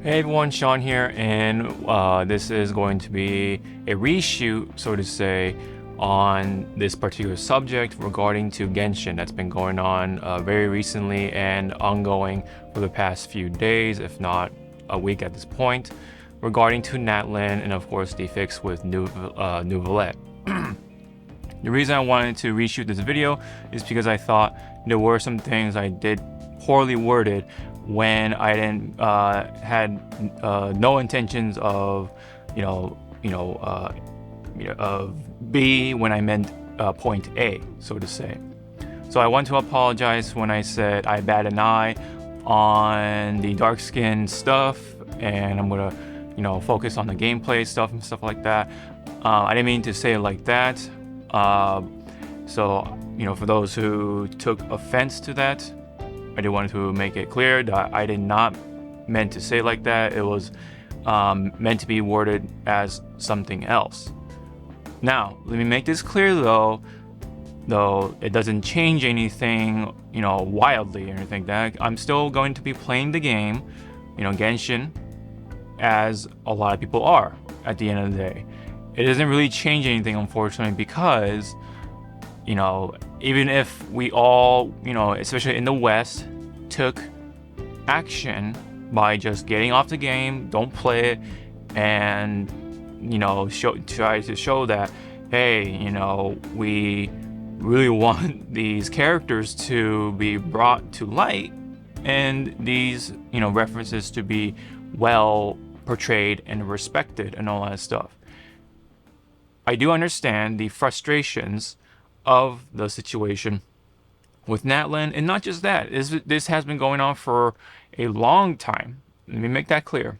Hey everyone, Sean here, and this is going to be a reshoot, so to say, on this particular subject regarding to Genshin that's been going on very recently and ongoing for the past few days, if not a week at this point, regarding to Natlan and of course the fix with Neuvillette. The reason I wanted to reshoot this video is because I thought there were some things I did poorly worded when I didn't had no intentions of of B when I meant point A, so to say. So I want to apologize when I said I bat an eye on the dark skin stuff, and I'm gonna focus on the gameplay stuff and stuff like that. I didn't mean to say it like that. So for those who took offense to that, I did want to make it clear that I did not meant to say it like that. It was meant to be worded as something else. Now, let me make this clear though it doesn't change anything, wildly or anything like that. I'm still going to be playing the game, Genshin, as a lot of people are at the end of the day. It doesn't really change anything, unfortunately, because even if we all, especially in the West, took action by just getting off the game, don't play it, and try to show that, hey, we really want these characters to be brought to light and these references to be well portrayed and respected and all that stuff. I do understand the frustrations of the situation with Natlan, and not just that. This has been going on for a long time. Let me make that clear.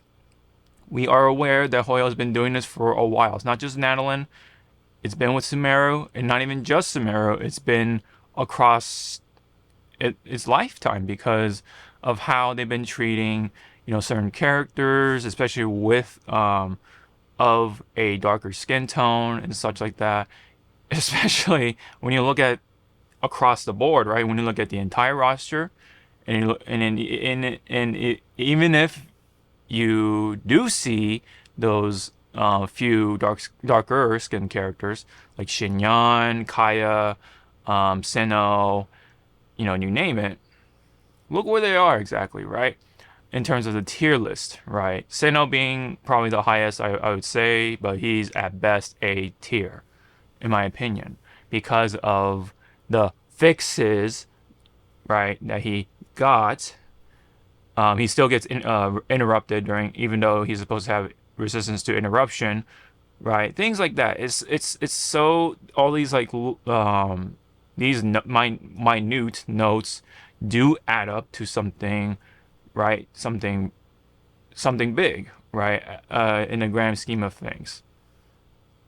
We are aware that Hoyo has been doing this for a while. It's not just Natlan. It's been with Sumeru, and not even just Sumeru. It's been across its lifetime because of how they've been treating certain characters, especially with of a darker skin tone and such like that. Especially when you look at across the board, right? When you look at the entire roster, and even if you do see those few darker skin characters like Shinyan, Kaya, Sinnoh, you name it, look where they are exactly, right? In terms of the tier list, right? Sinnoh being probably the highest, I would say, but he's at best A tier, in my opinion, because of the fixes, right, that he got. He still gets interrupted during, even though he's supposed to have resistance to interruption, right? Things like that. It's so all these like these minute notes do add up to something, right? Something big, right? In the grand scheme of things.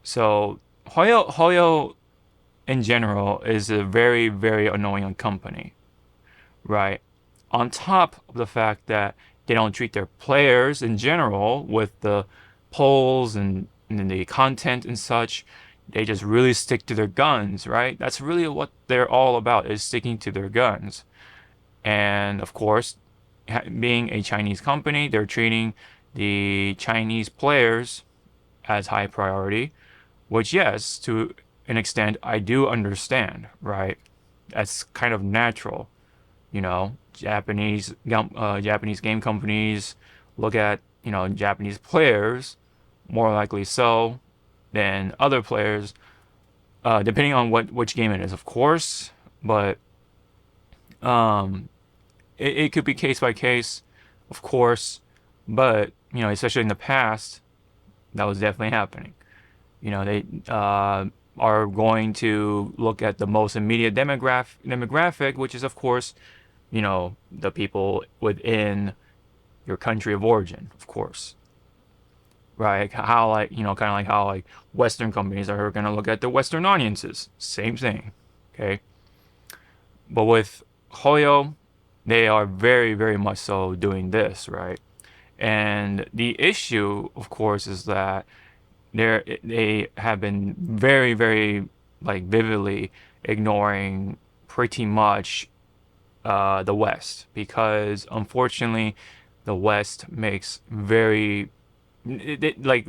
So Hoyo in general is a very, very annoying company, right? On top of the fact that they don't treat their players in general with the polls and the content and such. They just really stick to their guns, right? That's really what they're all about, is sticking to their guns. And of course, being a Chinese company, they're treating the Chinese players as high priority, which, yes, to an extent, I do understand, right? That's kind of natural, Japanese game companies look at Japanese players more likely so than other players, depending on which game it is, of course. But it could be case by case, of course. But especially in the past, that was definitely happening. They are going to look at the most immediate demographic, which is, of course, the people within your country of origin, of course. Right? How, like, kind of like how, like, Western companies are going to look at the Western audiences. Same thing. Okay? But with Hoyo, they are very, very much so doing this, right? And the issue, of course, is that they have been very, very, like, vividly ignoring pretty much the West, because unfortunately the West makes very like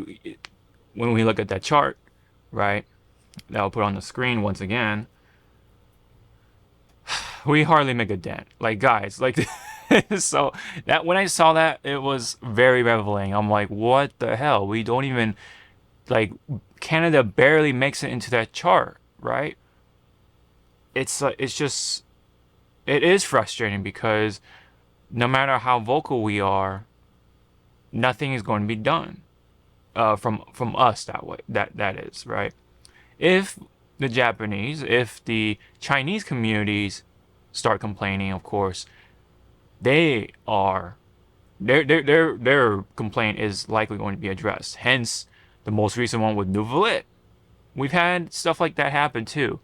when we look at that chart, right? That I'll put on the screen once again. We hardly make a dent. Like, guys, like so that when I saw that, it was very reveling. I'm like, what the hell? We don't even like Canada barely makes it into that chart, right? It's just it is frustrating because no matter how vocal we are, nothing is going to be done from us that way. That is right. If the Japanese, if the Chinese communities start complaining, of course, they are their complaint is likely going to be addressed. Hence, the most recent one with Neuvillette. We've had stuff like that happen too.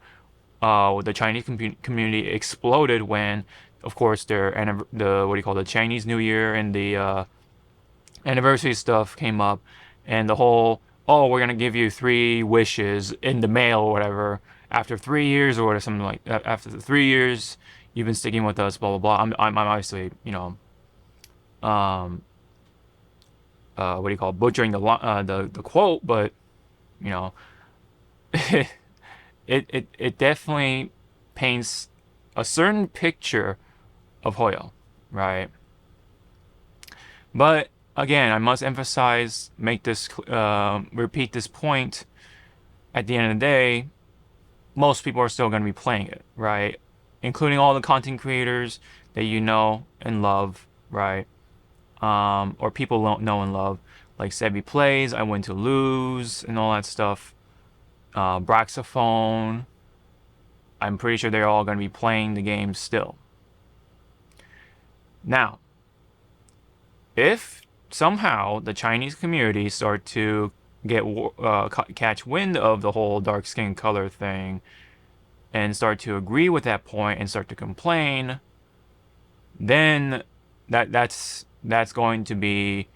The Chinese community exploded when, of course, the what do you call the Chinese New Year and the anniversary stuff came up, and the whole we're gonna give you 3 wishes in the mail or whatever after 3 years or something like that. After the 3 years you've been sticking with us, blah blah blah. I'm obviously um what do you call it, butchering the quote, but you know it definitely paints a certain picture of Hoyo, right? But again, I must emphasize, repeat this point. At the end of the day, most people are still going to be playing it, right? Including all the content creators that you know and love, right? Or people don't know and love, like Sebi Plays, I Win to Lose, and all that stuff. Braxophone. I'm pretty sure they're all going to be playing the game still. Now, if somehow the Chinese community start to catch wind of the whole dark skin color thing and start to agree with that point and start to complain, then that's going to be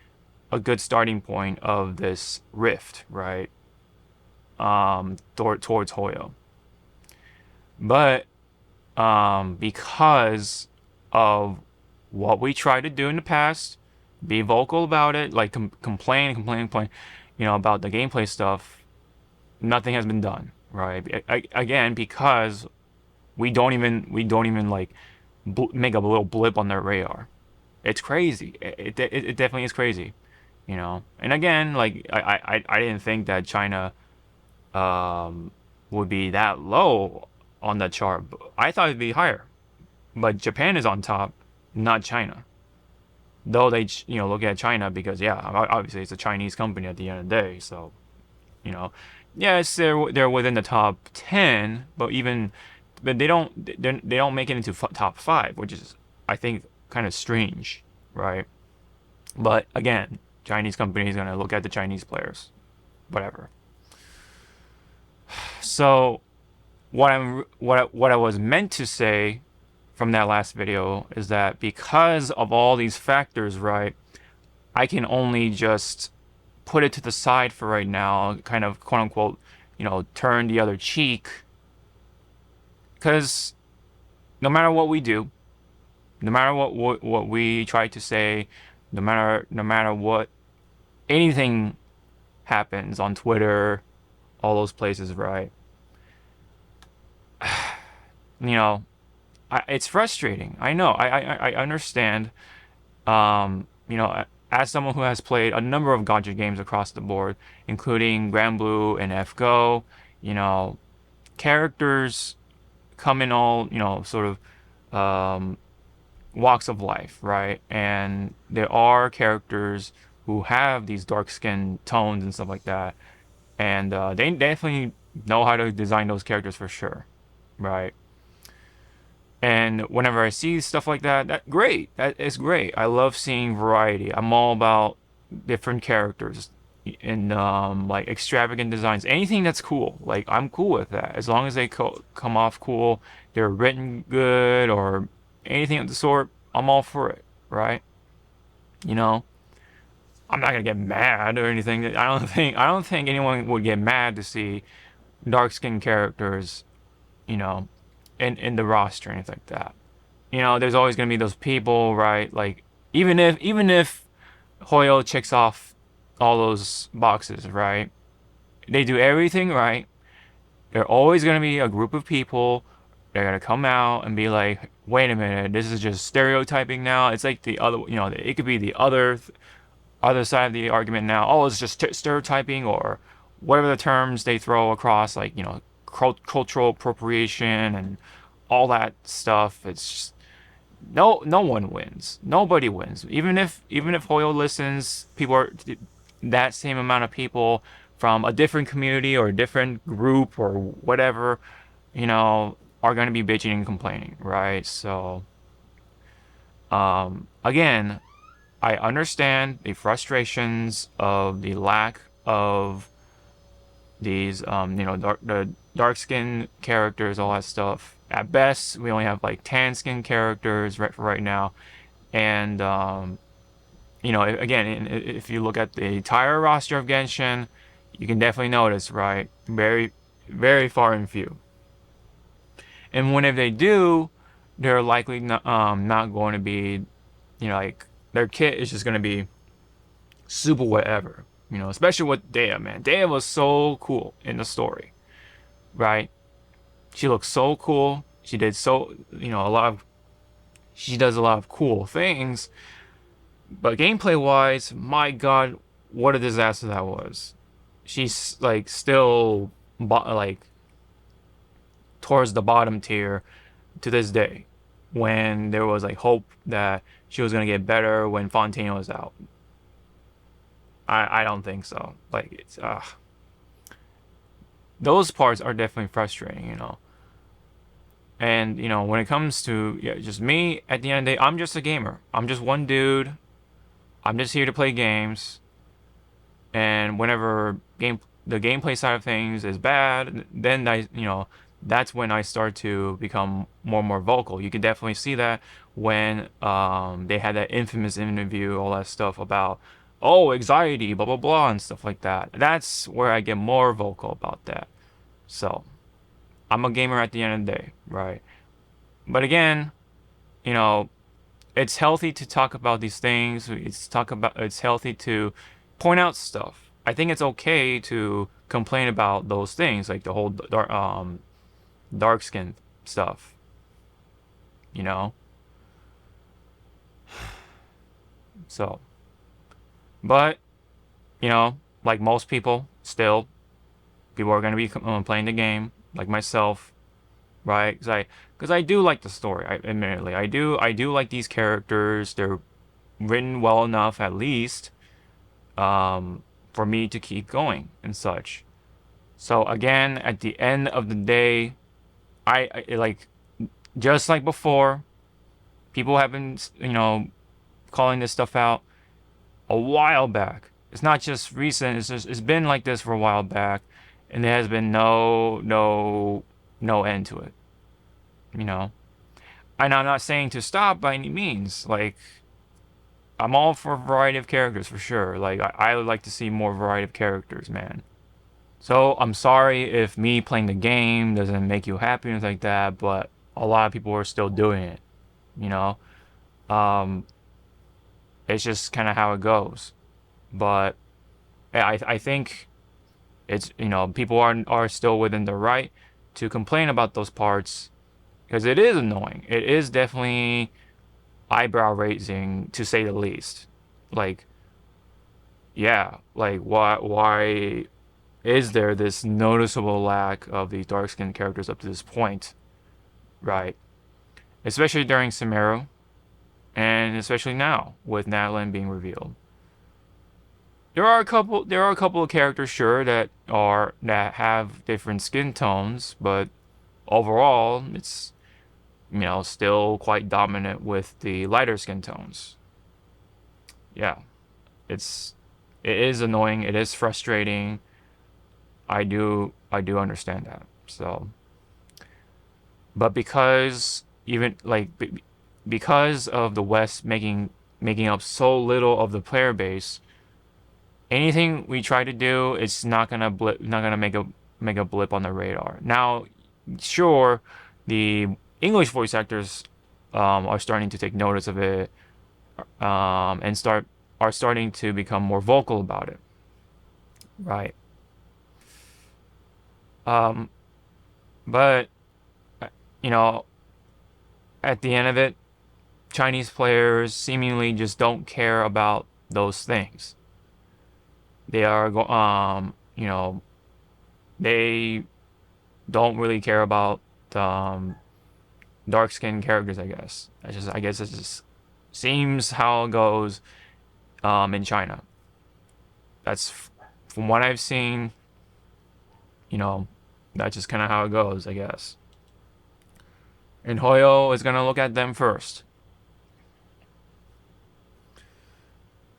a good starting point of this rift, right? Towards Hoyo. But because of what we tried to do in the past, be vocal about it, like complain, about the gameplay stuff, nothing has been done, right? Again, because we don't even like make a little blip on their radar. It's crazy. It definitely is crazy, And again, like I didn't think that China would be that low on the chart. I thought it'd be higher, but Japan is on top, not China. Though they look at China because obviously it's a Chinese company at the end of the day. So yes, they're within the top 10, but they don't make it into top 5, which is I think kind of strange, right? But again, Chinese companies gonna look at the Chinese players, whatever. So what I was meant to say from that last video is that because of all these factors, right, I can only just put it to the side for right now, kind of quote unquote, turn the other cheek. Because no matter what we do, no matter what we try to say, no matter what anything happens on Twitter, all those places, right? It's frustrating. I know. I understand. As someone who has played a number of gacha games across the board, including Granblue and FGO, characters come in all, sort of walks of life, right? And there are characters who have these dark skin tones and stuff like that. And they definitely know how to design those characters for sure, right? And whenever I see stuff like that, that is great. I love seeing variety. I'm all about different characters and like extravagant designs. Anything that's cool, like I'm cool with that. As long as they come off cool, they're written good or anything of the sort, I'm all for it, right? I'm not gonna get mad or anything. I don't think anyone would get mad to see dark skinned characters, in the roster and anything like that. There's always gonna be those people, right? Like Even if Hoyo checks off all those boxes, right? They do everything right. They're always gonna be a group of people. They're gonna come out and be like, "Wait a minute, this is just stereotyping now." It's like the other, it could be the other side of the argument now. Oh, it's just stereotyping or whatever the terms they throw across, like cultural appropriation and all that stuff. It's just, no one wins. Nobody wins. Even if Hoyo listens, people are that same amount of people from a different community or a different group or whatever, are going to be bitching and complaining, right? So, again, I understand the frustrations of the lack of these, the dark skin characters, all that stuff. At best, we only have like tan skin characters right for right now, and again, if you look at the entire roster of Genshin, you can definitely notice, right? Very, very far and few. And whenever they do, they're likely not going to be, like their kit is just going to be super whatever. Especially with Dea, man. Dea was so cool in the story, right? She looks so cool. She did she does a lot of cool things. But gameplay wise, my god, what a disaster that was. She's like still like towards the bottom tier to this day, when there was like hope that she was gonna get better when Fontaine was out. I don't think so. Like, it's those parts are definitely frustrating, And when it comes to just me, at the end of the day, I'm just a gamer. I'm just one dude. I'm just here to play games. And whenever the gameplay side of things is bad, then that's when I start to become more and more vocal. You can definitely see that when they had that infamous interview, all that stuff about, oh, anxiety, blah blah blah, and stuff like that. That's where I get more vocal about that. So, I'm a gamer at the end of the day, right? But again, it's healthy to talk about these things. It's healthy to point out stuff. I think it's okay to complain about those things, like the whole dark skin stuff. So, but like most people, still, people are gonna be playing the game, like myself, right? Because I do like the story. Admittedly, I do like these characters. They're written well enough, at least, for me to keep going and such. So again, at the end of the day, I like, just like before, people have been calling this stuff out a while back. It's not just recent. It's been like this for a while back, and there has been no end to it. And I'm not saying to stop by any means. Like, I'm all for a variety of characters for sure. Like, I would like to see more variety of characters, man. So I'm sorry if me playing the game doesn't make you happy and things like that, but a lot of people are still doing it. You know, um, it's just kind of how it goes. But I think it's people are still within the right to complain about those parts, because it is annoying. It is definitely eyebrow raising, to say the least. Like, yeah, like why is there this noticeable lack of the dark skinned characters up to this point, right? Especially during Sumeru, and especially now with Natlan being revealed. There are a couple of characters, sure, that have different skin tones, but overall it's still quite dominant with the lighter skin tones. Yeah, it is annoying, it is frustrating. I do understand that. So, but because even like because of the West making up so little of the player base, anything we try to do, it's not gonna make a blip on the radar. Now, sure, the English voice actors are starting to take notice of it, and are starting to become more vocal about it, right? Um, but you know, at the end of it, Chinese players seemingly just don't care about those things. They are, they don't really care about dark-skinned characters. I guess it just seems how it goes in China. That's from what I've seen. You know, that's just kind of how it goes, I guess. And Hoyo is gonna look at them first.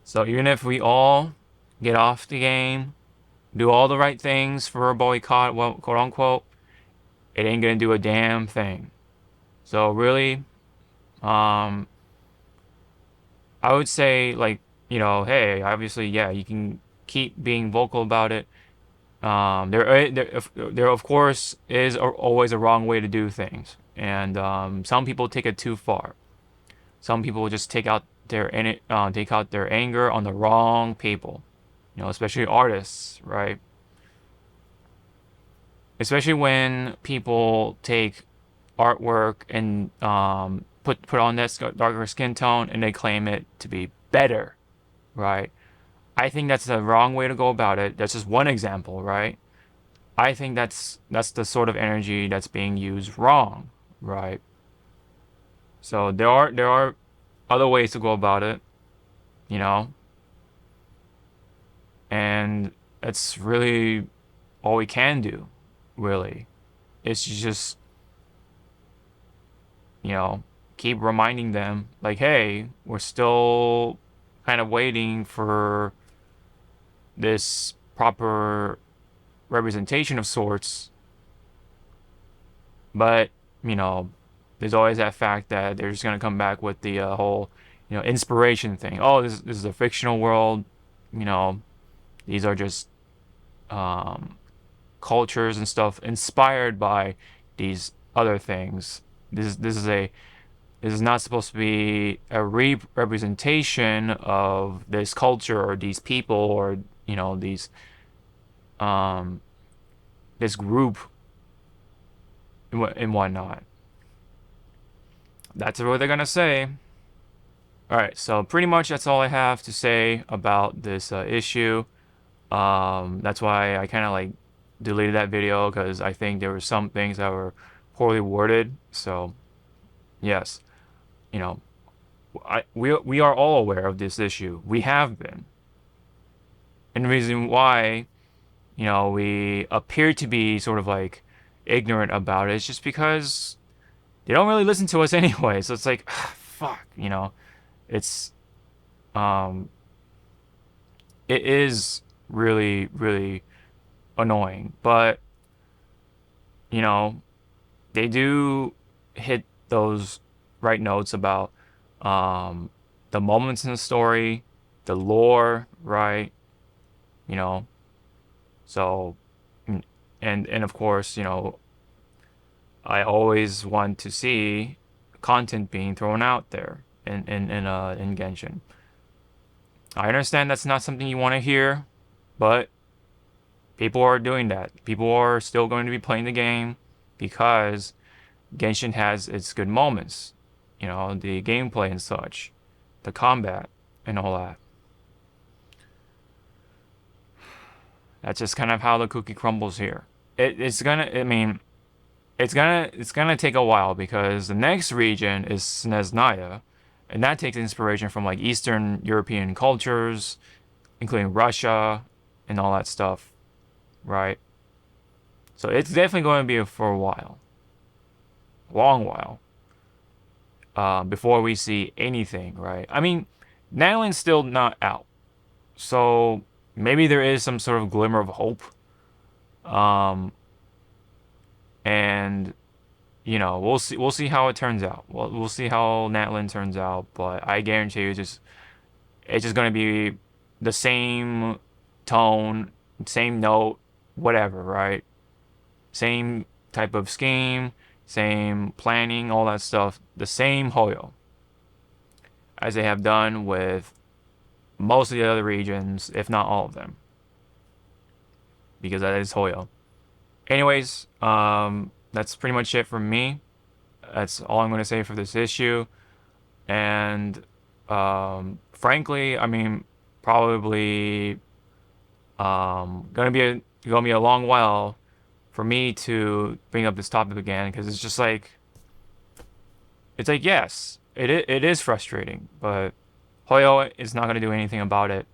So even if we all get off the game, do all the right things for a boycott, well, quote unquote, it ain't gonna do a damn thing. So really, um, I would say like, hey, obviously, yeah, you can keep being vocal about it. There of course is always a wrong way to do things, and some people take it too far. Some people just take out their anger on the wrong people. Especially artists, right? Especially when people take artwork and put on this darker skin tone and they claim it to be better, right? I think that's the wrong way to go about it. That's just one example, right? I think that's the sort of energy that's being used wrong, right? So there are other ways to go about it, you know, and it's really all we can do, really. It's just, you know, keep reminding them, like, hey, we're still kind of waiting for this proper representation of sorts, but, there's always that fact that they're just going to come back with the whole, inspiration thing. Oh, this is a fictional world, you know, these are just um, cultures and stuff inspired by these other things. This is not supposed to be a representation of this culture or these people or these um this group and whatnot. That's what they're gonna say. All right, so pretty much that's all I have to say about this issue. That's why I kind of like deleted that video because I think there were some things that were poorly worded. So yes, you know, we are all aware of this issue. We have been, and the reason why we appear to be sort of like ignorant about it is just because they don't really listen to us anyway. So it's like, fuck, it's um, it is really really annoying, but you know they do hit those right notes about um, the moments in the story, the lore, right? You know, so and of course, I always want to see content being thrown out there in Genshin. I understand that's not something you want to hear, but people are doing that. People are still going to be playing the game because Genshin has its good moments. The gameplay and such, the combat and all that. That's just kind of how the cookie crumbles here. It's gonna, I mean, it's gonna take a while because the next region is Snezhnaya, and that takes inspiration from like Eastern European cultures, including Russia and all that stuff, right? So it's definitely going to be for a while, a long while, before we see anything, right? I mean, Natlan's still not out, so maybe there is some sort of glimmer of hope. Um, and we'll see how it turns out. We'll see how Natlan turns out, but I guarantee you, it's just gonna be the same tone, same note, whatever, right? Same type of scheme, same planning, all that stuff. The same Hoyo. as they have done with most of the other regions, if not all of them, because that is Hoyo. Anyways, that's pretty much it from me. That's all I'm going to say for this issue. And frankly, I mean, probably gonna be a long while for me to bring up this topic again, because it's like yes, it is frustrating, but Hoyo is not gonna do anything about it.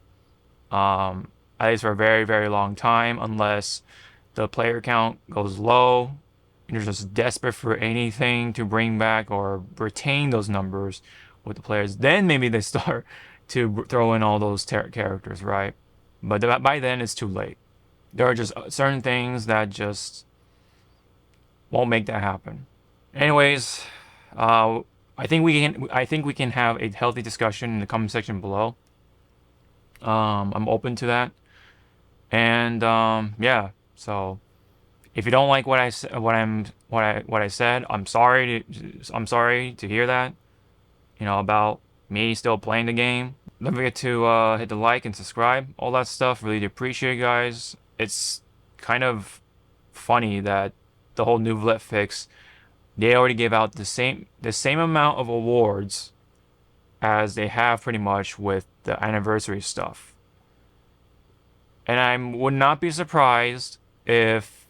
At least for a very, very long time, unless the player count goes low and you're just desperate for anything to bring back or retain those numbers with the players. Then maybe they start to throw in all those characters, right? But by then it's too late. There are just certain things that just won't make that happen. Anyways, I think we can have a healthy discussion in the comment section below. I'm open to that. And yeah, so if you don't like what I said, I'm sorry to hear that. About me still playing the game. Don't forget to hit the like and subscribe, all that stuff. Really appreciate it, guys. It's kind of funny that the whole Neuvillette fix, they already gave out the same amount of awards as they have pretty much with the anniversary stuff. And I would not be surprised if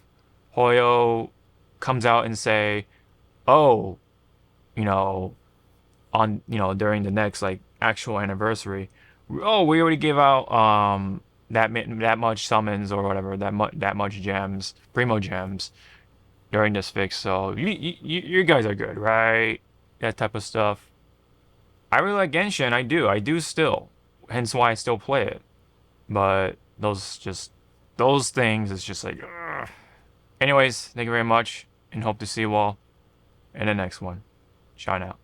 Hoyo comes out and say, oh, during the next like actual anniversary, oh, we already gave out that much summons or whatever, that much gems, primo gems during this fix. So you guys are good, right? That type of stuff. I really like Genshin. I do still. Hence why I still play it. But those things is just like, ugh. Anyways, thank you very much, and hope to see you all in the next one. Ciao now.